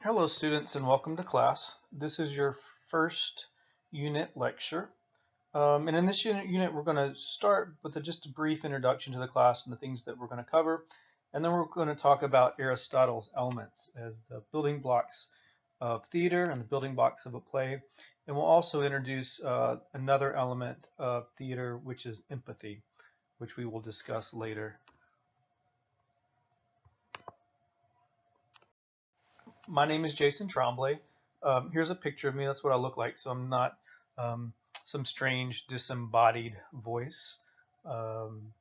Hello students and welcome to class. This is your first unit lecture. And in this unit we're going to start with just a brief introduction to the class and the things that we're going to cover. And then we're going to talk about Aristotle's elements as the building blocks of theater and the building blocks of a play. And we'll also introduce another element of theater, which is empathy, which we will discuss later. My name is Jason Tremblay. Here's a picture of me. That's what I look like. So I'm not um, some strange disembodied voice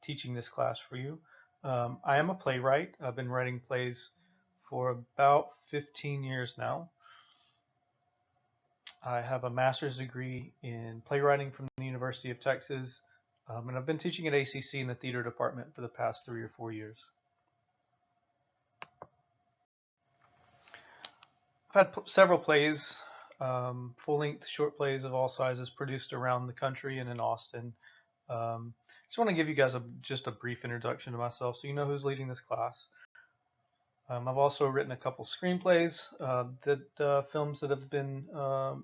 teaching this class for you. I am a playwright. I've been writing plays for about 15 years now. I have a master's degree in playwriting from the University of Texas, and I've been teaching at ACC in the theater department for the past 3 or 4 years. I've had several plays, full-length short plays of all sizes produced around the country and in Austin. Just want to give you guys just a brief introduction to myself so you know who's leading this class. I've also written a couple screenplays, films that have been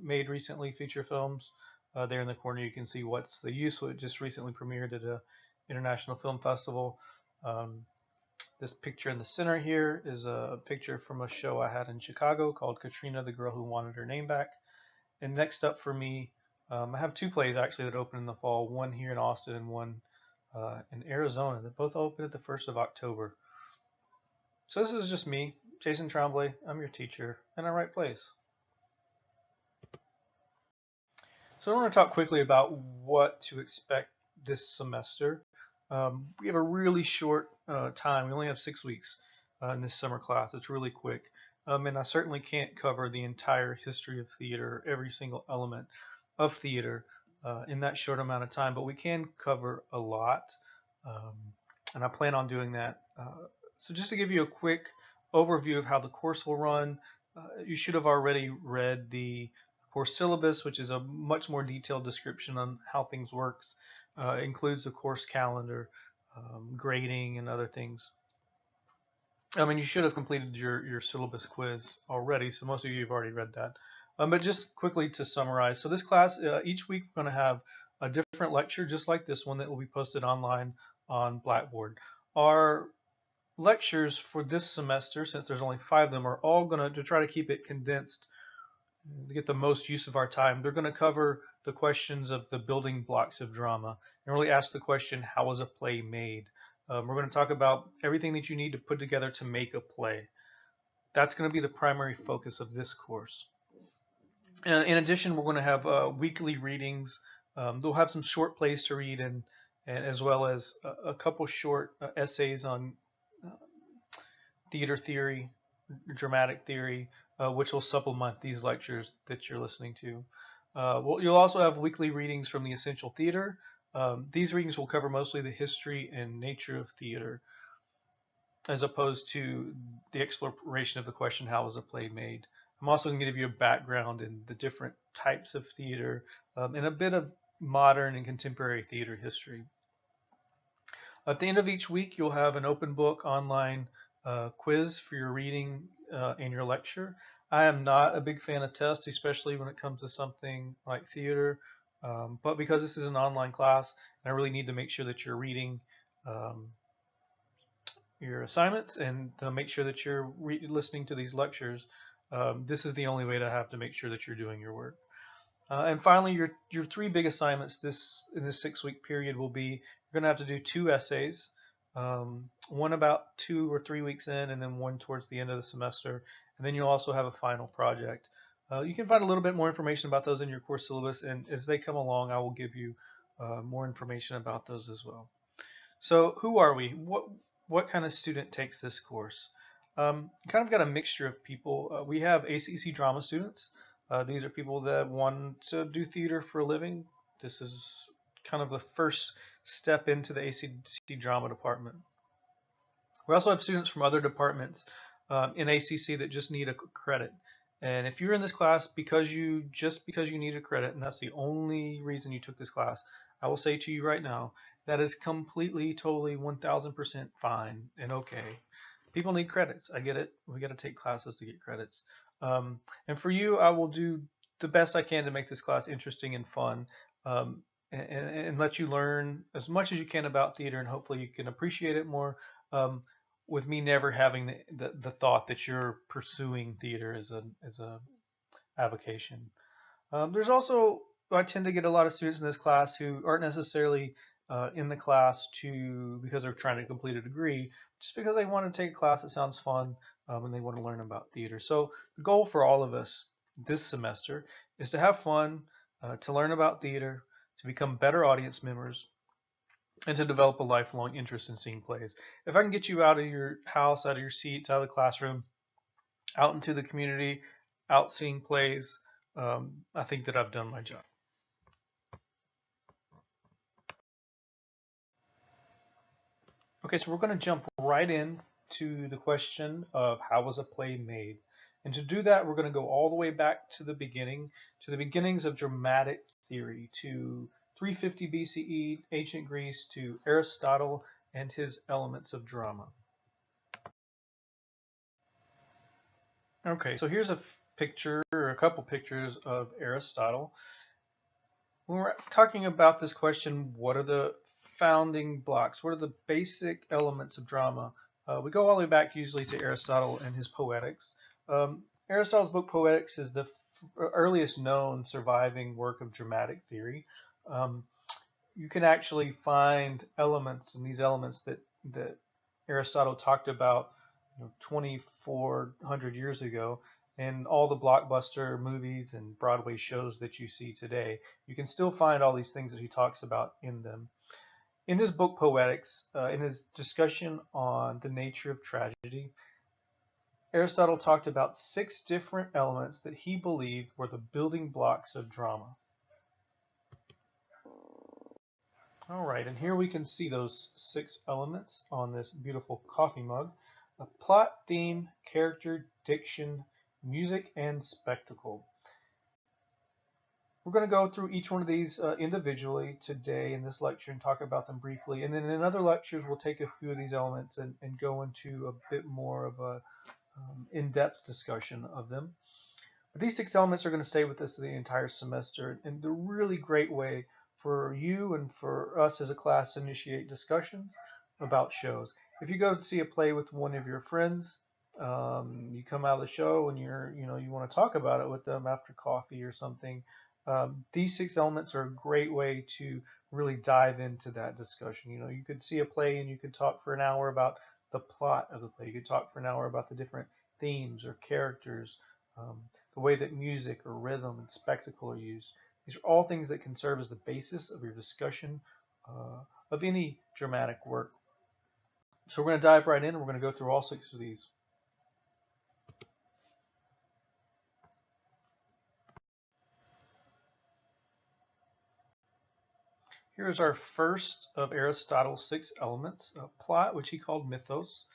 made recently, feature films. There in the corner you can see What's the Use, which just recently premiered at an international film festival. This picture in the center here is a picture from a show I had in Chicago called Katrina, the Girl Who Wanted Her Name Back. And next up for me, I have two plays actually that open in the fall, one here in Austin and one in Arizona. They both open at the 1st of October. So this is just me, Jason Tremblay. I'm your teacher, and I write plays. So I want to talk quickly about what to expect this semester. We have a really short time. We only have 6 weeks in this summer class. It's really quick. And I certainly can't cover the entire history of theater, every single element of theater in that short amount of time, but we can cover a lot. Um, and I plan on doing that. So just to give you a quick overview of how the course will run, you should have already read the course syllabus, which is a much more detailed description on how things works. Includes a course calendar, grading, and other things. I mean, you should have completed your syllabus quiz already, so most of you have already read that. But just quickly to summarize, so this class, each week we're going to have a different lecture, just like this one, that will be posted online on Blackboard. Our lectures for this semester, since there's only 5 of them, are all going to try to keep it condensed to get the most use of our time. They're going to cover the questions of the building blocks of drama and really ask the question, how is a play made? We're going to talk about everything that you need to put together to make a play. That's going to be the primary focus of this course. And in addition, we're going to have weekly readings. They'll have some short plays to read and as well as a couple short essays on theater theory, dramatic theory, which will supplement these lectures that you're listening to. You'll also have weekly readings from the Essential Theater. These readings will cover mostly the history and nature of theater, as opposed to the exploration of the question, how was a play made? I'm also going to give you a background in the different types of theater and a bit of modern and contemporary theater history. At the end of each week, you'll have an open book online quiz for your reading and your lecture. I am not a big fan of tests, especially when it comes to something like theater, but because this is an online class, I really need to make sure that you're reading um, your assignments and to make sure that you're listening to these lectures. This is the only way to have to make sure that you're doing your work. And finally, your 3 big assignments in this 6-week period will be you're going to have to do 2 essays, one about 2 or 3 weeks in, and then one towards the end of the semester. And then you'll also have a final project. You can find a little bit more information about those in your course syllabus, and as they come along, I will give you more information about those as well. So who are we? What kind of student takes this course? Kind of got a mixture of people. We have ACC drama students. These are people that want to do theater for a living. This is kind of the first step into the ACC drama department. We also have students from other departments in ACC that just need a credit. And if you're in this class because you need a credit, and that's the only reason you took this class, I will say to you right now, that is completely, totally, 1000% fine and okay. People need credits. I get it. We got to take classes to get credits. And for you, I will do the best I can to make this class interesting and fun, and let you learn as much as you can about theater, and hopefully you can appreciate it more. Um, with me never having the thought that you're pursuing theater as a avocation. There's also, I tend to get a lot of students in this class who aren't necessarily in the class because they're trying to complete a degree, just because they want to take a class that sounds fun, and they want to learn about theater. So the goal for all of us this semester is to have fun, to learn about theater, to become better audience members, and to develop a lifelong interest in seeing plays. If I can get you out of your house, out of your seats, out of the classroom, out into the community, out seeing plays, I think that I've done my job. Okay, so we're going to jump right in to the question of how was a play made. And to do that, we're going to go all the way back to the beginning, to the beginnings of dramatic theory, to 350 BCE, ancient Greece, to Aristotle and his elements of drama. Okay, so here's a picture, or a couple pictures of Aristotle. When we're talking about this question, what are the founding blocks? What are the basic elements of drama? We go all the way back usually to Aristotle and his Poetics. Aristotle's book Poetics is the earliest known surviving work of dramatic theory. You can actually find elements, and these elements that Aristotle talked about 2,400 years ago, and all the blockbuster movies and Broadway shows that you see today. You can still find all these things that he talks about in them. In his book Poetics, in his discussion on the nature of tragedy, Aristotle talked about 6 different elements that he believed were the building blocks of drama. All right, and here we can see those 6 elements on this beautiful coffee mug. A plot, theme, character, diction, music, and spectacle. We're going to go through each one of these individually today in this lecture and talk about them briefly. And then in other lectures, we'll take a few of these elements and go into a bit more of a in-depth discussion of them. But these 6 elements are going to stay with us the entire semester, and they're a really great way for you and for us as a class to initiate discussions about shows. If you go to see a play with one of your friends, you come out of the show and you want to talk about it with them after coffee or something. These 6 elements are a great way to really dive into that discussion. You could see a play and you could talk for an hour about the plot of the play. You could talk for an hour about the different themes or characters, the way that music or rhythm and spectacle are used. These are all things that can serve as the basis of your discussion of any dramatic work. So we're going to dive right in and we're going to go through all 6 of these. Here's our first of Aristotle's 6 elements, plot, which he called mythos.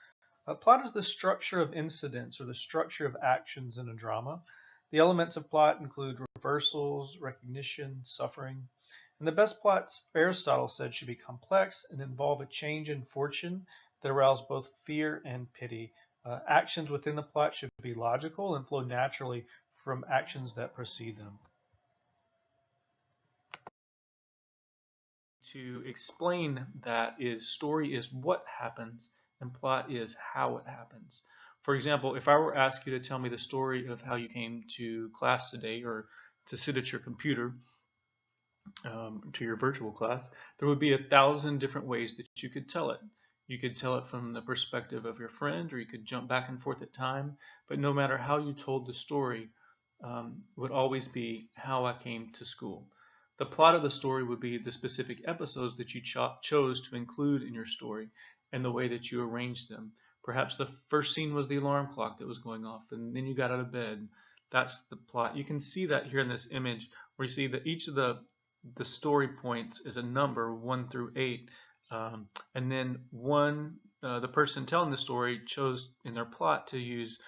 Plot is the structure of incidents or the structure of actions in a drama. The elements of plot include reversals, recognition, suffering. And the best plots, Aristotle said, should be complex and involve a change in fortune that arouse both fear and pity. Actions within the plot should be logical and flow naturally from actions that precede them. To explain that is story is what happens and plot is how it happens. For example, if I were to ask you to tell me the story of how you came to class today or to sit at your computer, to your virtual class, there would be 1,000 different ways that you could tell it. You could tell it from the perspective of your friend, or you could jump back and forth at time, but no matter how you told the story, would always be how I came to school. The plot of the story would be the specific episodes that you chose to include in your story and the way that you arranged them. Perhaps the first scene was the alarm clock that was going off, and then you got out of bed. That's the plot. You can see that here in this image where you see that each of the story points is a number 1 through 8, and then the person telling the story chose in their plot to use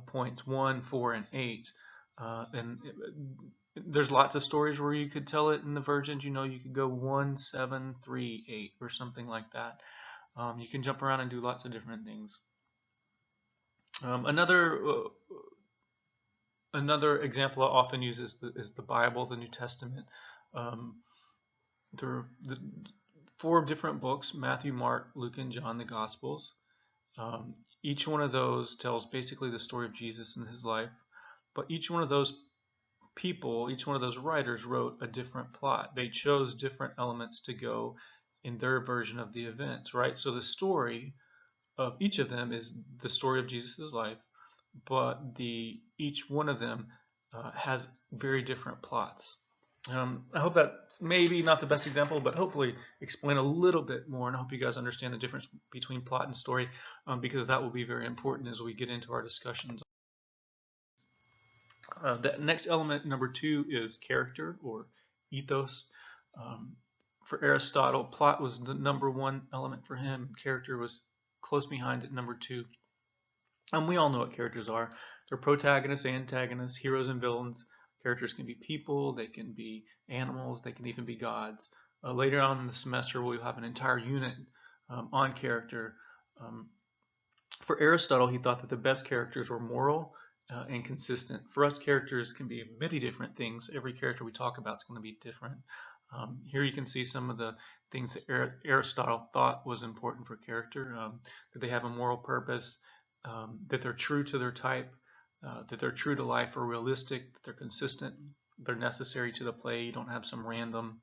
points 1, 4, and 8. There's lots of stories where you could tell it in the versions. You could go 1, 7, 3, 8, or something like that. You can jump around and do lots of different things. Another example I often use is the Bible, the New Testament. Um, there are the four different books: Matthew, Mark, Luke, and John, the Gospels. Um, each one of those tells basically the story of Jesus and his life, but each one of those people, each one of those writers wrote a different plot. They chose different elements to go in their version of the events, right? So the story of each of them is the story of Jesus' life, but each one of them has very different plots. I hope that maybe not the best example, but hopefully explain a little bit more, and I hope you guys understand the difference between plot and story, because that will be very important as we get into our discussions. The next element, number 2, is character or ethos. Um, for Aristotle, plot was the number 1 element for him. Character was close behind at number 2. And we all know what characters are. They're protagonists, antagonists, heroes, and villains. Characters can be people, they can be animals, they can even be gods. Later on in the semester, we'll have an entire unit on character. Um, for Aristotle, he thought that the best characters were moral and consistent. For us, characters can be many different things. Every character we talk about is going to be different. Here you can see some of the things that Aristotle thought was important for character, that they have a moral purpose, that they're true to their type, that they're true to life or realistic, that they're consistent, they're necessary to the play. You don't have some random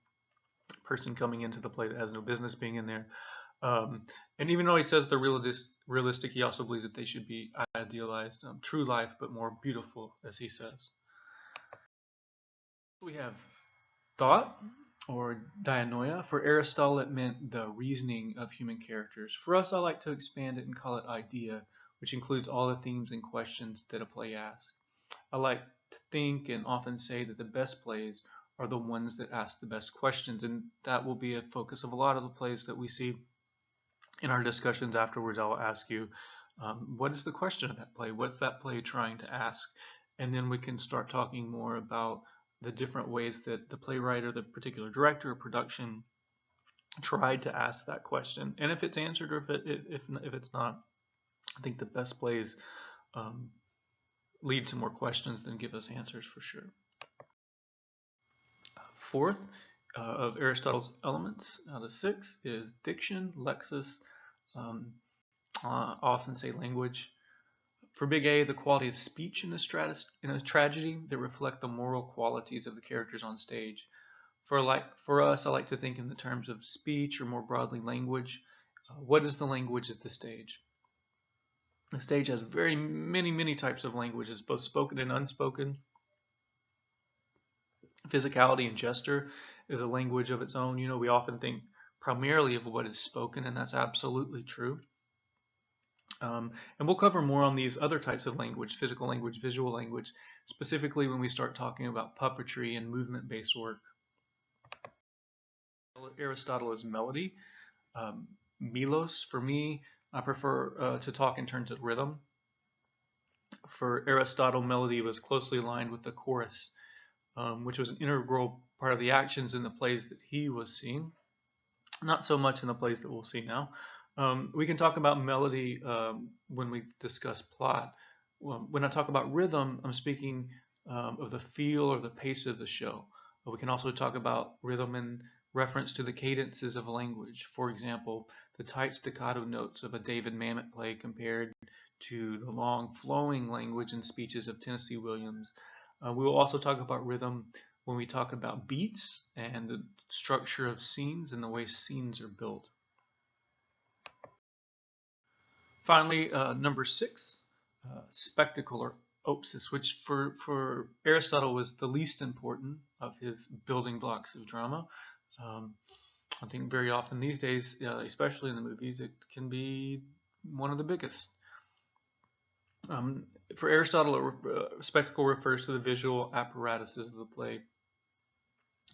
person coming into the play that has no business being in there. And even though he says they're realistic, he also believes that they should be idealized, true life, but more beautiful, as he says. We have thought, or dianoia. For Aristotle, it meant the reasoning of human characters. For us, I like to expand it and call it idea, which includes all the themes and questions that a play asks. I like to think and often say that the best plays are the ones that ask the best questions, and that will be a focus of a lot of the plays that we see. In our discussions afterwards, I'll ask you, what is the question of that play? What's that play trying to ask? And then we can start talking more about the different ways that the playwright or the particular director or production tried to ask that question. And if it's answered or if it's not, I think the best plays lead to more questions than give us answers for sure. Fourth of Aristotle's elements out of 6 is diction, lexis, often say language. For big A, the quality of speech in a tragedy that reflect the moral qualities of the characters on stage. For us, I like to think in the terms of speech, or more broadly language. What is the language of the stage? The stage has very many types of languages, both spoken and unspoken. Physicality and gesture is a language of its own. You know, we often think primarily of what is spoken, and that's absolutely true. And we'll cover more on these other types of language, physical language, visual language, specifically when we start talking about puppetry and movement-based work. Aristotle is melody. Melos, for me, I prefer to talk in terms of rhythm. For Aristotle, melody was closely aligned with the chorus, which was an integral part of the actions in the plays that he was seeing. Not so much in the plays that we'll see now. We can talk about melody when we discuss plot. When I talk about rhythm, I'm speaking of the feel or the pace of the show. We can also talk about rhythm in reference to the cadences of language. For example, the tight staccato notes of a David Mamet play compared to the long flowing language and speeches of Tennessee Williams. We will also talk about rhythm when we talk about beats and the structure of scenes and the way scenes are built. Finally, number 6, spectacle or opsis, which for Aristotle was the least important of his building blocks of drama. I think very often these days, especially in the movies, it can be one of the biggest. For Aristotle, spectacle refers to the visual apparatuses of the play,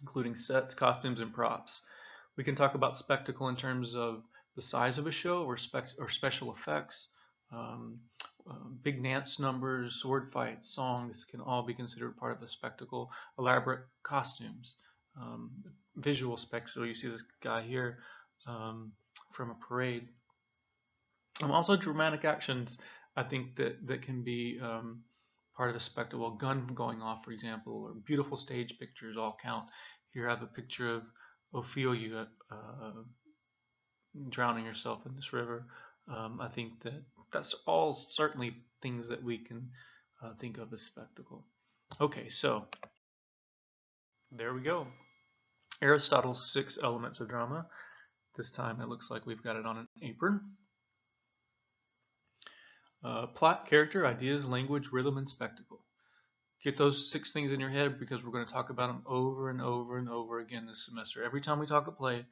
including sets, costumes, and props. We can talk about spectacle in terms of the size of a show or special effects. Big dance numbers, sword fights, songs can all be considered part of the spectacle. Elaborate costumes, visual spectacle. You see this guy here from a parade. Also dramatic actions I think that can be part of a spectacle. A gun going off, for example, or beautiful stage pictures all count. Here I have a picture of Ophelia drowning herself in this river. I think that's all certainly things that we can think of as spectacle. Okay, so there we go. Aristotle's 6 elements of drama. This time it looks like we've got it on an apron. Plot, character, ideas, language, rhythm, and spectacle. Get those 6 things in your head because we're going to talk about them over and over and over again this semester. Every time we talk a play,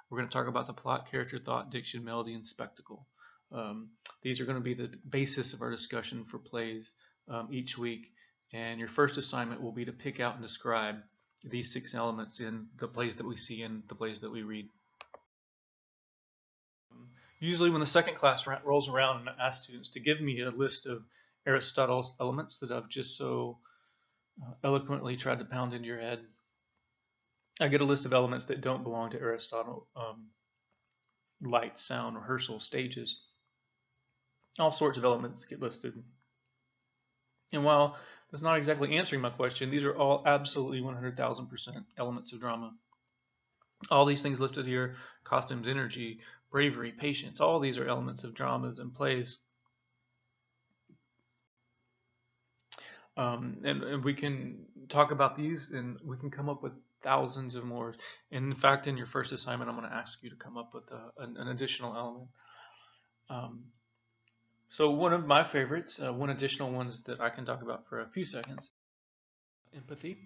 we're going to talk about the plot, character, thought, diction, melody, and spectacle. These are going to be the basis of our discussion for plays each week. And your first assignment will be to pick out and describe these 6 elements in the plays that we see and the plays that we read. Usually when the second class rolls around and I ask students to give me a list of Aristotle's elements that I've just so eloquently tried to pound into your head, I get a list of elements that don't belong to Aristotle. Light, sound, rehearsal, stages. All sorts of elements get listed. And while that's not exactly answering my question, these are all absolutely 100,000% elements of drama. All these things listed here, costumes, energy, bravery, patience, all these are elements of dramas and plays. And we can talk about these and we can come up with thousands of more. And in fact, in your first assignment, I'm going to ask you to come up with an additional element. So one of my favorites, one additional ones that I can talk about for a few seconds, empathy.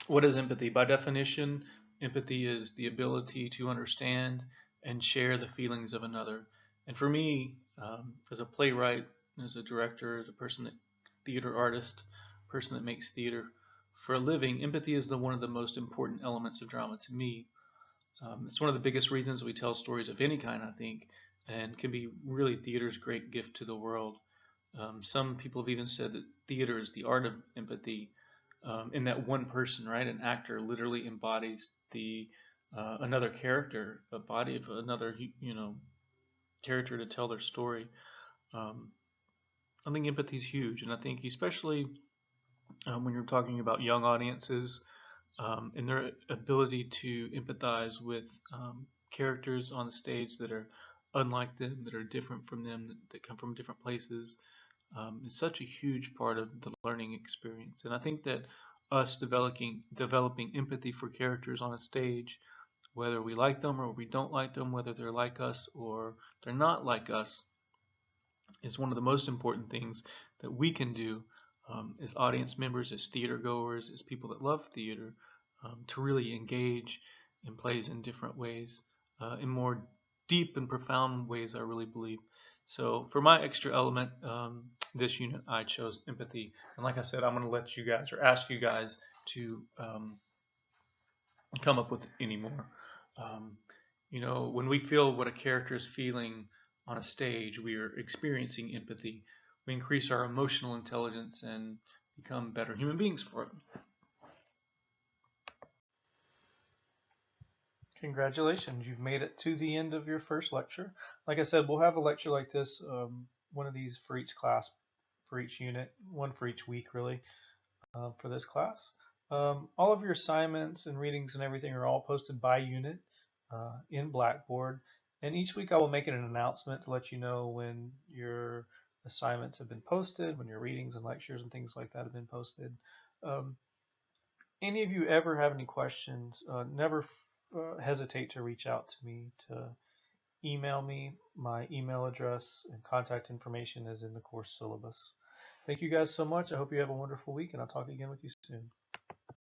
What is empathy? By definition, empathy is the ability to understand and share the feelings of another. And for me, as a playwright, as a director, as a theater artist, person that makes theater for a living, empathy is one of the most important elements of drama to me. It's one of the biggest reasons we tell stories of any kind, I think, and can be really theater's great gift to the world. Some people have even said that theater is the art of empathy. In that one person, right? An actor literally embodies another character, a body of another, character to tell their story. I think empathy is huge, and I think especially when you're talking about young audiences and their ability to empathize with characters on the stage that are unlike them, that are different from them, that come from different places. Is such a huge part of the learning experience. And I think that us developing empathy for characters on a stage, whether we like them or we don't like them, whether they're like us or they're not like us, is one of the most important things that we can do as audience members, as theater goers, as people that love theater, to really engage in plays in different ways, in more deep and profound ways, I really believe. So for my extra element, this unit, I chose empathy. And like I said, I'm going to let you guys or ask you guys to come up with any more. When we feel what a character is feeling on a stage, we are experiencing empathy. We increase our emotional intelligence and become better human beings for it. Congratulations, you've made it to the end of your first lecture. Like I said, we'll have a lecture like this, one of these for each class, for each unit, one for each week really, for this class. All of your assignments and readings and everything are all posted by unit in Blackboard. And each week I will make an announcement to let you know when your assignments have been posted, when your readings and lectures and things like that have been posted. Any of you ever have any questions, never hesitate to reach out to me, to email me. My email address and contact information is in the course syllabus. Thank you guys so much. I hope you have a wonderful week, and I'll talk again with you soon.